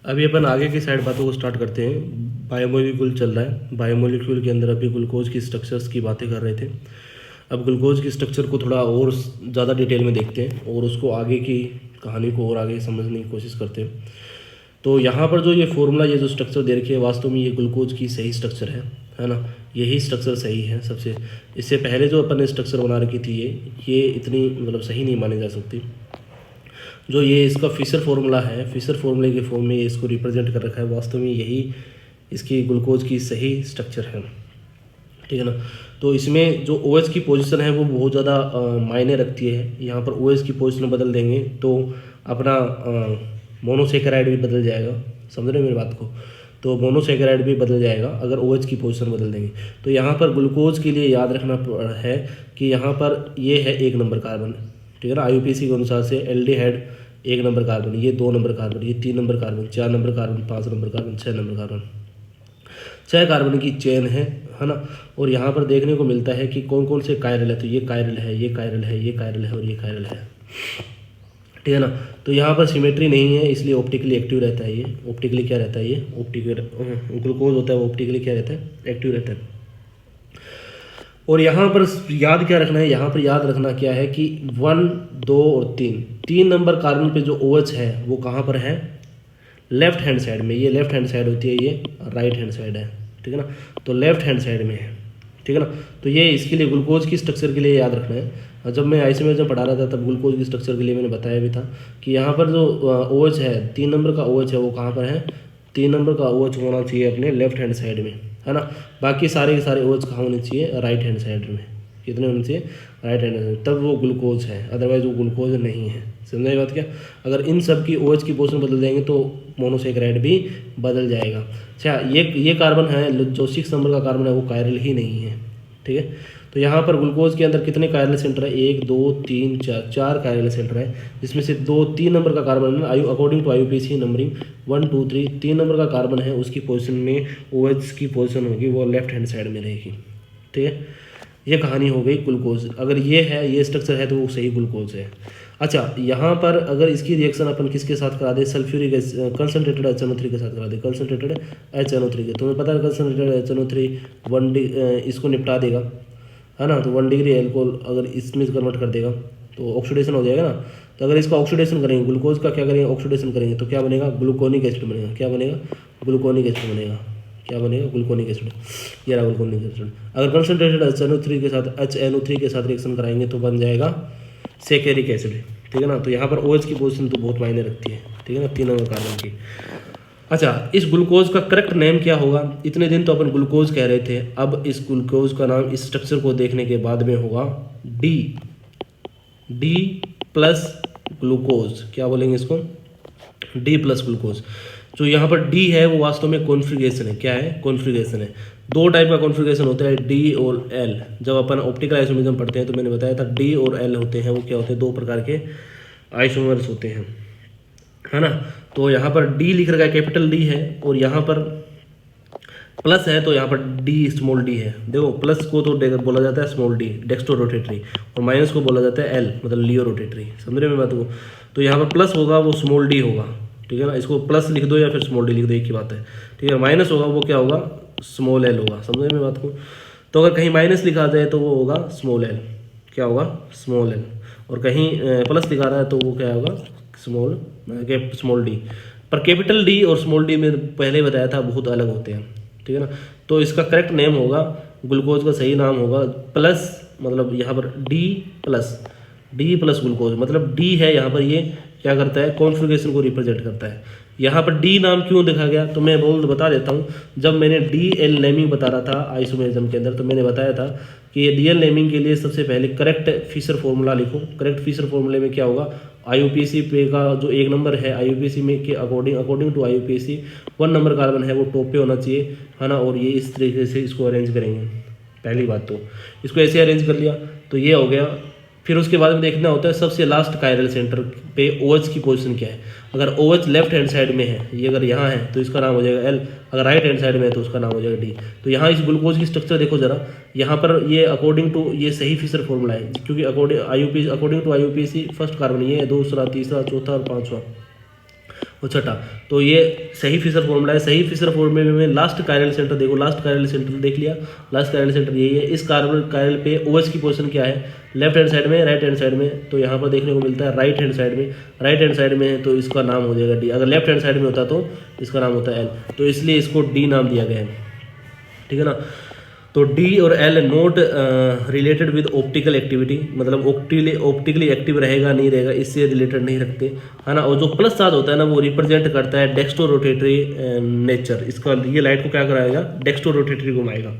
अभी अपन आगे की साइड बातों को स्टार्ट करते हैं। बायोमोलिक्यूल चल रहा है। बायोमोलिक्यूल के अंदर अभी ग्लूकोज की स्ट्रक्चर्स की बातें कर रहे थे। अब ग्लूकोज की स्ट्रक्चर को थोड़ा और ज़्यादा डिटेल में देखते हैं और उसको आगे की कहानी को और आगे समझने की कोशिश करते हैं। तो यहाँ पर जो ये फॉर्मूला, ये जो स्ट्रक्चर दे रखी है, वास्तव में ये ग्लूकोज की सही स्ट्रक्चर है ना। यही स्ट्रक्चर सही है सबसे। इससे पहले जो अपन ने स्ट्रक्चर बना रखी थी ये इतनी मतलब सही नहीं मानी जा सकती। जो ये इसका फिशर फार्मूला है, फिशर फार्मूले के फॉर्म में इसको रिप्रेजेंट कर रखा है, वास्तव में यही इसकी ग्लूकोज की सही स्ट्रक्चर है, ठीक है ना। तो इसमें जो OH की पोजीशन है वो बहुत ज़्यादा मायने रखती है। यहाँ पर OH की पोजीशन बदल देंगे तो अपना मोनोसेकेराइड भी बदल जाएगा, समझ रहे हो मेरी बात को। तो मोनोसेकेराइड भी बदल जाएगा अगर OH की पोजीशन बदल देंगे। तो यहाँ पर ग्लूकोज के लिए याद रखना है कि यहाँ पर ये है 1 नंबर कार्बन, ठीक है ना। IUPAC के अनुसार से एल्डिहाइड 1 नंबर कार्बन, ये 2 नंबर कार्बन, ये 3 number carbon, 4 number carbon, 5 number carbon, 6 number carbon, 6 carbon की चेन है ना। और यहाँ पर देखने को मिलता है कि कौन कौन से कायरल है। तो ये कायरल है, ये कायरल है, ये कायरल है और ये कायरल है, ठीक है ना। तो यहाँ पर सिमेट्री नहीं है, इसलिए ऑप्टिकली एक्टिव रहता है। ये ऑप्टिकली क्या रहता है, ये ऑप्टिकल ग्लूकोज होता है वो ऑप्टिकली क्या रहता है, एक्टिव रहता है। और यहाँ पर याद क्या रखना है, यहाँ पर याद रखना क्या है कि 1, 2 और 3 नंबर कार्बन पे जो OH है वो कहाँ पर है, लेफ्ट हैंड साइड में। ये लेफ्ट हैंड साइड होती है, ये राइट हैंड साइड है, ठीक है ना। तो लेफ्ट हैंड साइड में है, ठीक है ना। तो ये इसके लिए ग्लूकोज की स्ट्रक्चर के लिए याद रखना है। जब मैं आइसोमेरिज्म पढ़ा रहा था तब ग्लूकोज की स्ट्रक्चर के लिए मैंने बताया भी था कि यहाँ पर जो OH है, 3 नंबर का OH है वो कहाँ पर है, 3 नंबर का OH होना चाहिए अपने लेफ्ट हैंड साइड में, है ना। बाकी सारे के सारे OH कहाँ होने चाहिए, राइट हैंड साइड में। कितने होने चाहिए, राइट हैंड साइड, तब वो ग्लूकोज है, अदरवाइज वो ग्लूकोज नहीं है। समझे बात क्या। अगर इन सब की OH की पोजीशन बदल देंगे तो मोनोसेकेराइड भी बदल जाएगा। अच्छा, ये कार्बन है जो 6 नंबर का कार्बन है वो कायरल ही नहीं है, ठीक है। तो यहाँ पर ग्लूकोज के अंदर कितने कायरल सेंटर है, 1, 2, 3, 4 कायरल सेंटर है, जिसमें से 3 नंबर का कार्बन है। According to IUPAC numbering 1, 2, 3 number का कार्बन है, उसकी पोजीशन में OH की पोजीशन होगी वो लेफ्ट हैंड साइड में रहेगी, ठीक है। ये कहानी हो गई ग्लूकोज। अगर ये है, ये स्ट्रक्चर है तो वो सही ग्लूकोज है। अच्छा, यहाँ पर अगर इसकी रिएक्शन अपन किसके साथ करा दे, सल्फ्यूरिक कंसनट्रेटेड HNO3 के साथ करा दे, कंसनट्रेटेड HNO3 के। तुम्हें पता है कंसनट्रेटेड HNO3 इसको निपटा देगा, है ना। तो 1 डिग्री एल्कोहल अगर इसमें कन्वर्ट कर देगा तो ऑक्सीडेशन हो जाएगा ना। तो अगर इसका ऑक्सीडेशन करेंगे, ग्लूकोज का क्या करेंगे, ऑक्सीडेशन करेंगे तो क्या बनेगा, ग्लूकोनिक एसिड बनेगा। क्या बनेगा, ग्लूकोनिक एसिड बनेगा। क्या बनेगा, ग्लूकोनिक एसिड। ये रहा ग्लूकोनिक एसिड। अगर कंसनट्रेटेड HNO3 के साथ रिएक्शन कराएंगे तो बन जाएगा सेकेरिक एसिड, ठीक है ना। तो यहाँ पर OH की पोजीशन तो बहुत मायने रखती है, ठीक है ना, 3 नंबर कार्बन की। अच्छा, इस ग्लूकोज का करेक्ट नेम क्या होगा। इतने दिन तो अपन ग्लूकोज कह रहे थे, अब इस ग्लूकोज का नाम इस स्ट्रक्चर को देखने के बाद में होगा D प्लस ग्लूकोज। क्या बोलेंगे इसको, D प्लस ग्लूकोज। जो यहाँ पर D है वो वास्तव में कॉन्फ़िगरेशन है। क्या है, कॉन्फ़िगरेशन है। 2 टाइप का कॉन्फ़िगरेशन होता है, D और L। जब अपन ऑप्टिकल आइसोमेरिज्म पढ़ते हैं तो मैंने बताया था D और L होते हैं, वो क्या होते हैं, 2 प्रकार के आइसोमर्स होते हैं, है ना। तो यहाँ पर D लिख रखा है, कैपिटल D है, और यहाँ पर प्लस है तो यहाँ पर D स्मॉल d है। देखो, प्लस को तो बोला जाता है स्मॉल d डेक्स्ट्रो रोटेटरी, और माइनस को बोला जाता है L मतलब लियो रोटेटरी। समझ रहे हैं बात को। तो यहाँ पर प्लस होगा वो स्मॉल d होगा, ठीक है ना। इसको प्लस लिख दो या फिर स्मॉल d लिख दो, एक ही बात है, ठीक है। माइनस होगा वो क्या होगा, स्मॉल l होगा। समझ रहे हैं बात को। तो अगर कहीं माइनस लिखा जाए तो वो होगा स्मॉल l, क्या होगा, स्मॉल l। और कहीं प्लस लिखा रहा है तो वो क्या होगा, स्मॉल d। पर कैपिटल D और स्मॉल d में पहले बताया था बहुत अलग होते हैं, ठीक है ना। तो इसका करेक्ट नेम होगा, ग्लूकोज का सही नाम होगा प्लस, मतलब यहाँ पर D प्लस ग्लूकोज। मतलब D है यहाँ पर, ये क्या करता है, कॉन्फ़िगरेशन को रिप्रेजेंट करता है। यहाँ पर D नाम क्यों देखा गया तो मैं बता देता हूँ। जब मैंने DL नेमिंग बता रहा था आइसोमेरिज्म के अंदर तो मैंने बताया था कि ये DL नेमिंग के लिए सबसे पहले करेक्ट फिशर फॉर्मूला लिखो। करेक्ट फिशर फॉर्मूले में क्या होगा, IUPAC पे का जो 1 नंबर है, IUPAC में के according to IUPAC 1 number carbon है वो टॉप पे होना चाहिए, है ना। और ये इस तरीके से इसको अरेंज करेंगे। पहली बात तो इसको ऐसे अरेंज कर लिया तो ये हो गया। फिर उसके बाद में देखना होता है सबसे लास्ट कायरल सेंटर पे OH की पोजीशन क्या है। अगर OH लेफ्ट हैंड साइड में है, ये अगर यहाँ है तो इसका नाम हो जाएगा L, अगर राइट हैंड साइड में है तो उसका नाम हो जाएगा D। तो यहाँ इस ग्लूकोज की स्ट्रक्चर देखो जरा, यहाँ पर ये अकॉर्डिंग टू ये सही फिशर फॉर्मूला है, क्योंकि according to IUPAC first carbon ये है, दूसरा, तीसरा, चौथा और 5वां। और छठा, तो ये सही फिशर फॉर्मूला है। सही फिशर फॉर्मूले में लास्ट कायरल सेंटर देखो, लास्ट कायरल सेंटर देख लिया, लास्ट कायरल सेंटर यही है। इस कार्बन कायरल पे OH की पोजीशन क्या है, लेफ्ट हैंड साइड में, राइट हैंड साइड में, तो यहाँ पर देखने को मिलता है राइट हैंड साइड में। राइट हैंड साइड में है तो इसका नाम हो जाएगा डी, अगर लेफ्ट हैंड साइड में होता तो इसका नाम होता है एल, तो इसलिए इसको डी नाम दिया गया है, ठीक है ना। तो डी और L note related with optical activity, मतलब ऑप्टिकली एक्टिव रहेगा नहीं रहेगा इससे रिलेटेड नहीं रखते, है ना। और जो प्लस चार्ज होता है ना वो रिप्रेजेंट करता है डेक्स्ट्रो रोटेटरी नेचर। इसका ये लाइट को क्या कराएगा, डेक्स्ट्रो रोटेटरी घुमाएगा।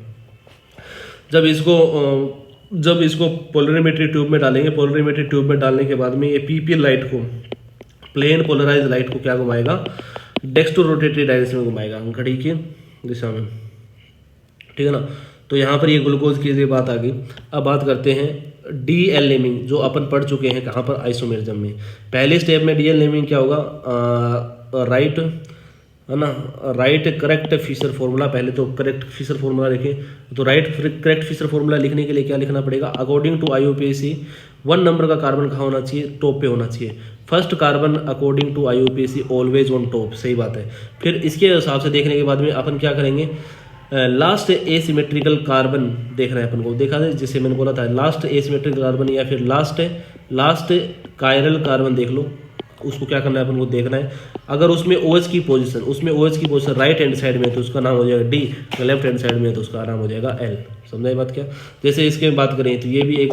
जब इसको पोलरिमेट्री ट्यूब में डालेंगे, पोलरिमेट्री ट्यूब में डालने के बाद में ये PPL लाइट को, प्लेन पोलराइज लाइट को क्या घुमाएगा, डेक्स्ट्रो रोटेटरी डायरेक्शन में घुमाएगा, घड़ी की दिशा में, ठीक है ना। तो यहाँ पर ये ग्लूकोज की ये बात आ गई। अब बात करते हैं DL नेमिंग, जो अपन पढ़ चुके हैं कहाँ पर, आइसोमेरिज्म में। पहले स्टेप में DL नेमिंग क्या होगा, राइट, है ना, राइट करेक्ट फिशर फॉर्मूला। पहले तो करेक्ट फिशर फॉर्मूला लिखें, तो राइट करेक्ट फिशर फॉर्मूला लिखने के लिए क्या लिखना पड़ेगा, अकॉर्डिंग टू IUPAC 1 नंबर का कार्बन कहाँ होना चाहिए, टॉप पे होना चाहिए। First carbon according to IUPAC always on top, सही बात है। फिर इसके हिसाब से देखने के बाद में अपन क्या करेंगे, लास्ट एसिमेट्रिकल कार्बन देखना है अपन को, देखा है जैसे मैंने बोला था, लास्ट एसिमेट्रिकल कार्बन या फिर लास्ट कायरल कार्बन देख लो, उसको क्या करना है अपन को देखना है। अगर उसमें OH की पोजीशन राइट हैंड साइड में तो उसका नाम हो जाएगा D, अगर लेफ्ट हैंड साइड में तो उसका नाम हो जाएगा L। समझा ये बात क्या। जैसे इसके बात करें तो ये भी एक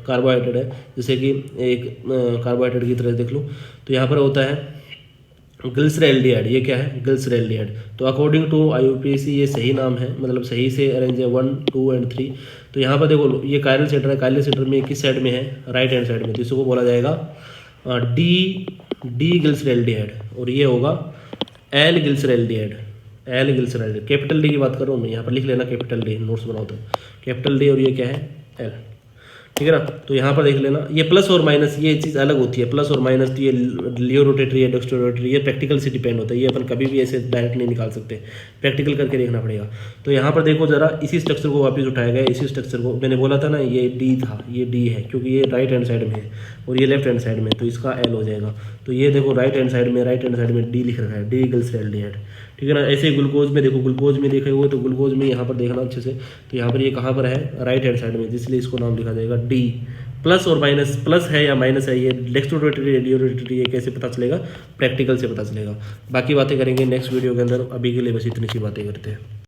कार्बोहाइड्रेट है, जैसे कि एक कार्बोहाइड्रेट की तरह देख लो, तो यहाँ पर होता है ग्लिसरॉल्डिहाइड। ये क्या है, ग्लिसरॉल्डिहाइड। तो अकॉर्डिंग टू IUPAC ये सही नाम है, मतलब सही से अरेंज है 1, 2 एंड 3। तो यहाँ पर देखो ये कायरल सेंटर है, कायरल सेंटर में किस साइड में है, राइट हैंड साइड में, तो इसको बोला जाएगा डी ग्लिसरॉल्डिहाइड, और ये होगा एल ग्लिसरॉल्डिहाइड। कैपिटल डी की बात कर रहा हूँ मैं, यहाँ पर लिख लेना कैपिटल डी, नोट्स बनाओ तो कैपिटल डी, और ये क्या है, एल, ठीक है ना। तो यहाँ पर देख लेना, ये प्लस और माइनस ये चीज़ अलग होती है, प्लस और माइनस, तो ये लियो रोटेटरी है, डेक्स्ट्रो रोटेटरी, ये प्रैक्टिकल से डिपेंड होता है, ये अपन कभी भी ऐसे डायरेक्ट नहीं निकाल सकते, प्रैक्टिकल करके देखना पड़ेगा। तो यहाँ पर देखो जरा, इसी स्ट्रक्चर को वापस उठाया गया, इसी स्ट्रक्चर को मैंने बोला था ना ये डी था, ये डी है क्योंकि ये राइट हैंड साइड में है और ये लेफ्ट हैंड साइड में, तो इसका एल हो जाएगा। तो ये देखो राइट हैंड साइड में डी लिख रखा है, डी ग्लिसरॉल्डिहाइड, ठीक है ना। ऐसे ग्लूकोज में देखो, ग्लूकोज में देखे हुए तो ग्लूकोज में यहाँ पर देखना अच्छे से, तो यहाँ पर ये कहाँ पर है, राइट हैंड साइड में, इसलिए इसको नाम लिखा जाएगा डी। प्लस और माइनस, प्लस है या माइनस है, ये डेक्स्ट्रो रोटेटरी, लियो रोटेटरी, ये कैसे पता चलेगा, प्रैक्टिकल से पता चलेगा। बाकी बातें करेंगे नेक्स्ट वीडियो के अंदर, अभी के लिए बस इतनी सी बातें करते हैं।